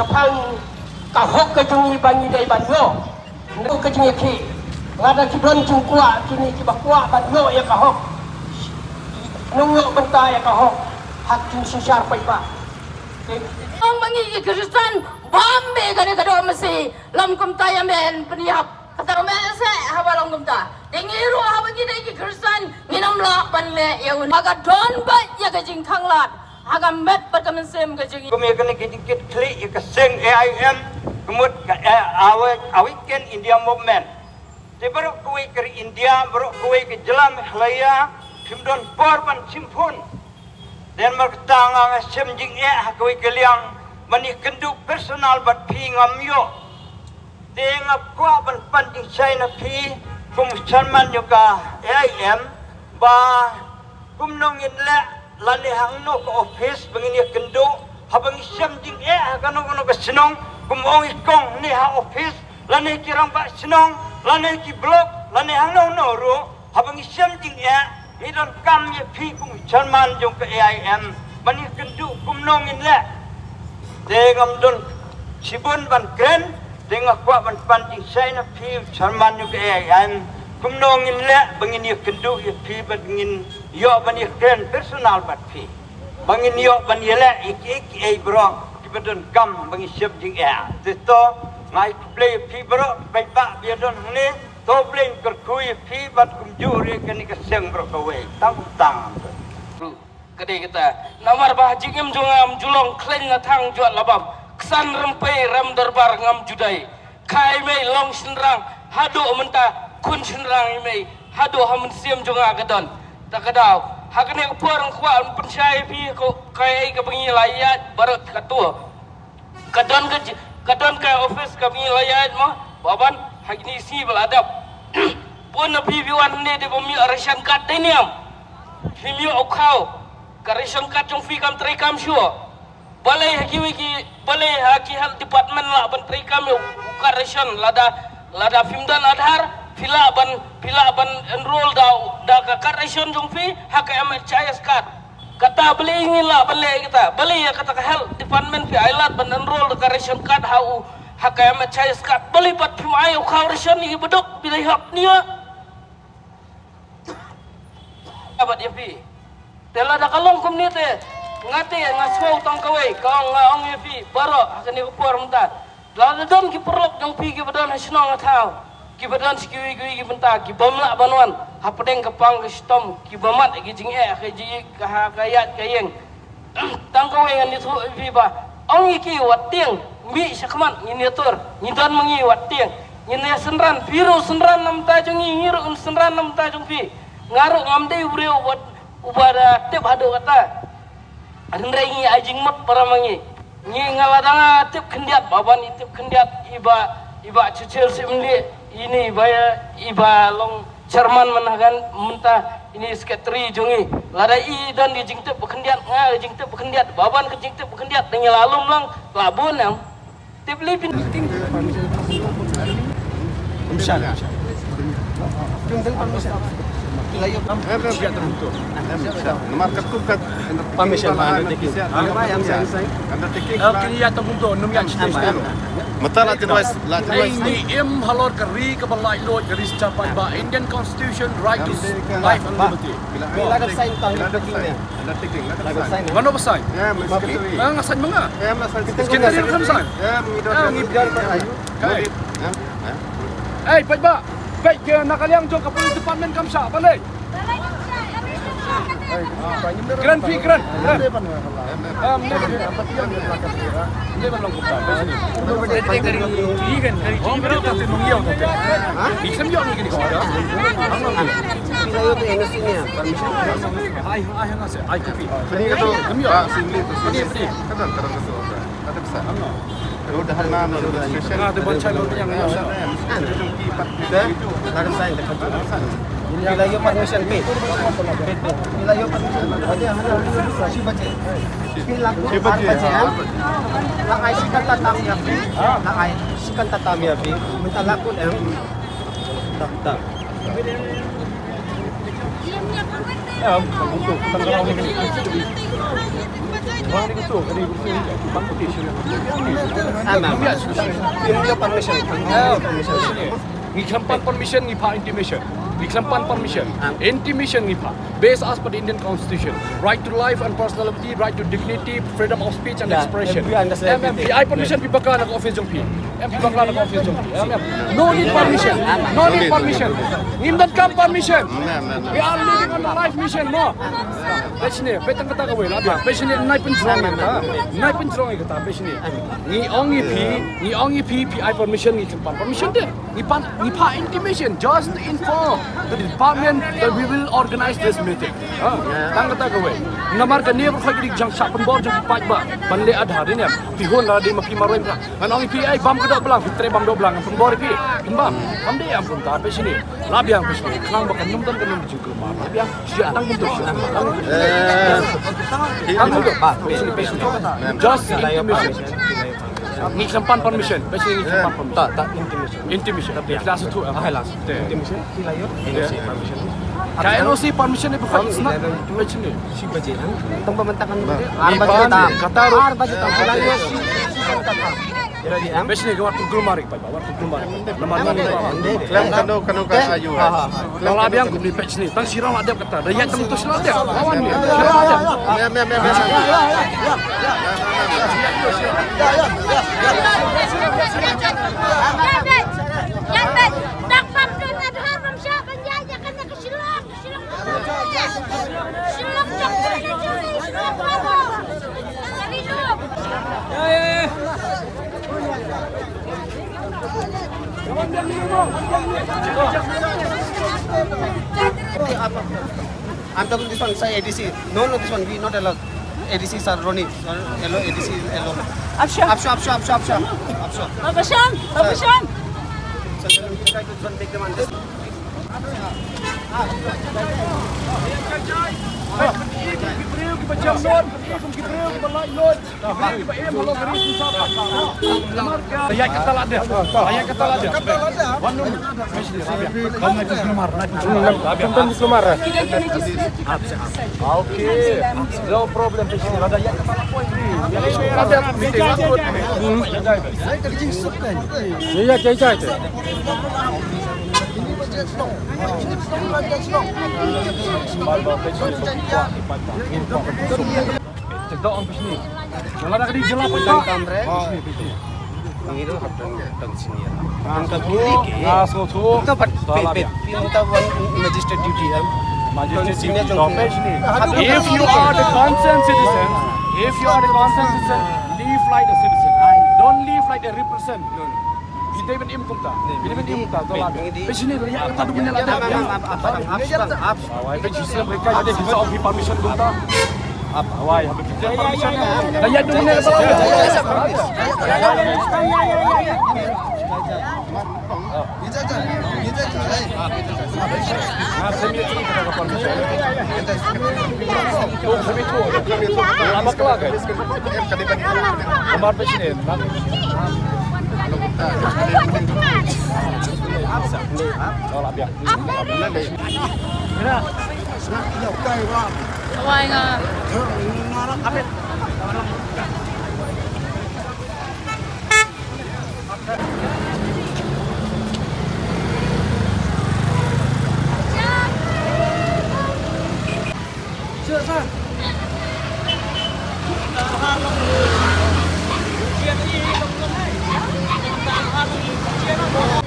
Jepang kahok kejungi bangi dari banyo ndu kejungi ki ngada ki don jungkua kini ki bakwa banyo ya kahok nungyo benta ya kahok hakim susar paipa ang mangi Kristen bombe gani kado mesi lam kumta ya men peniap kata mese hawalong kumta dengiru habangi dai Kristen minam la panle ya maga don ba ya kajing thanglat aga met perkamensem kajing kami dikit klik ya keseng AIM kemud awiken India movement de baru kuwi ke India baru kuwi ke jelam halaya kimdon porban simpun dan mertang sem jing kuwi keliang mani kenduk personal bat pi ngamyo de ngapwa ban panding China pi kum chanman yoka AIM ba kum nongin le lani hangno ko office bangini kenduk habang sem jing kano ka sinong kumong ikong ni ha office lani kirang ba sinong lani ki blok lani hangno no ro habang sem jing midon kam ye pi kum chanman jong ka AIM mani kenduk kum nongin le dengam don sibun ban kren dengak kwa ban panding China pi chanman jong ka AIM kum nongin le bangini kenduk ye pi bangin yo bani kren personal bat pi bangin yo bani le ik bro kibadon kam bangi siap jing teto ngai play pi bro bai ba biadon ni to play kerkui pi bat kumjuri kani keseng bro kawe tang kade kita namar bah jingem jungam julong klen na thang juat labam ksan rempai ram darbar ngam judai kai mei long sinrang hado menta kun sinrang mei hado ham siam junga gadon takadaw hakane porong kwa pensai pi ko kai ka bengi layat barat katua kadon ka office ka bengi layat mo baban hakni si beladap pun pi biwan ne de bumi ration card deniam himi okau ka ration card jong fi kam tri kam sure balai hakiwi ki balai haki hal department la ban tri kam ka ration lada fimdan adhar pila ban enroll da ka ration jong fi hak amat chayas card kata beli ingin lah beli ya kata ka health department fi ailat ban enroll da ration card hau hak amat chayas card beli pat fi mai ka ration ni bedok bilai hak nia apa dia fi tela da kalong kum ni te ngate ngasau tang kawe kang ngaong ye fi baro hakani ko por mta la don ki perlok jong fi ki badon hasno ngathau ki badan sikiwi ki benta ki bamla banwan hapdeng kapang stom ki bamat ki jing ke ji ka kayat kayeng tang ko ngan ni thu vi ba ong ki watieng mi sakman ni tur ni don mangi watieng ni ne senran biru senran nam ta jong ngiru senran nam ta jong fi ngaru ngamde ubreu ubada tep hado kata andre ngi ajing mat paramangi ni ngawadanga tep kendiat baban itep kendiat iba cecil simli ini iba long Jerman menahan mentah ini sekretari jongi lada i dan di jingtep bekendiat jingtep bekendiat baban ke jingtep bekendiat dengan lalum lang labun yang tiplipin im halor kari kabalai lo kari capai ba Indian Constitution right to life and liberty. Mana sign? Ngasan mga? Kita dia kan sign. Eh, baik ba? Baik nakaliang jong kapul department kamsa balai. Grand Prix Grand. Nilayo permission fee. Nilayo permission. Si bace. Pilang Lakay sikan tatamya fee. Lakay sikan tatamya fee. Minta lakon tak. untuk tanggal ini orang ni tu, kali itu bang putih sini. Ni keempat permission ni pak intimation. Ni keempat permission. Intimation ni pak. Based as per the Indian Constitution, right to life and personality, right to dignity, freedom of speech and expression. I permission pi bakal nak office jong pi. Pi bakal nak office jong pi. No need permission. No need permission. Ngimdan kam permission. We are living on a life mission no. Pesne, petang kata kau lah dia. Pesne nai pencerong kata. Nai pencerong kata pesne. Ni ongi pi I permission ni keempat permission dia. Ni pa intimation just to inform the department that we will organize this meeting. Tang kata kau. Namar kan dia berkhoi di jang sap penbor jang pat ba. Banle adhar ni pihon la di mapi maroin pra. Kan ongi pi ai bam kedok belang, fitre bam do belang penbor pi. Kimbam. Kam dia am pun ta pesne. Labiang pesne. Klang bakan numdan kan juga mar. Labiang siap tang bentuk. Just intimation. Ni keempat permission. Pasal ni keempat permission. Tak intimation. Kelas tu highlight. Intimation. Permission. Kaya NOC permission ni bukan isnak. Macam ni. Si bajet. Tang pementakan ni. Kata bajet. Kelayu si kata. Pasal ni waktu gelumari pak. Waktu gelumari. Lemar ni. Kelam kanu ayu. Kalau labiang aku beli patch ni. Tang sirang ada kata. Daya tang tu sirang ada. Lawan ni. Sirang ada. I'm talking this one, say ADC. No, this one, we not allowed. ADC sir, Ronnie. Hello, ADC, hello. Absham. So, try to make them understand. Ayat kata lah dia. Wanun. Kau nak gelumar. Tonton di gelumar. Okay. No problem. Ada ayat kata lah poin ni. Ada meeting takut. Ya, jai. Cedok ang bisni. Wala na kadi jela pa Kamre. Ngiro hatang sini. Angka buli ke. So Kita kita one magistrate duty am. Magistrate duty. If you are the concerned citizen, live like a citizen. Don't live like a represent. Kita ben im kumta. Tolak. Bisni ya kata tu punya ada. Awai pejisam mereka ada visa of permission kumta. Awai habis kita permission. Daya tu punya kata. Lama kelak kan? Lembar presiden. Tolak biar. Awai nga. Hãy subscribe cho kênh Ghiền Mì Gõ để không bỏ lỡ những video hấp dẫn.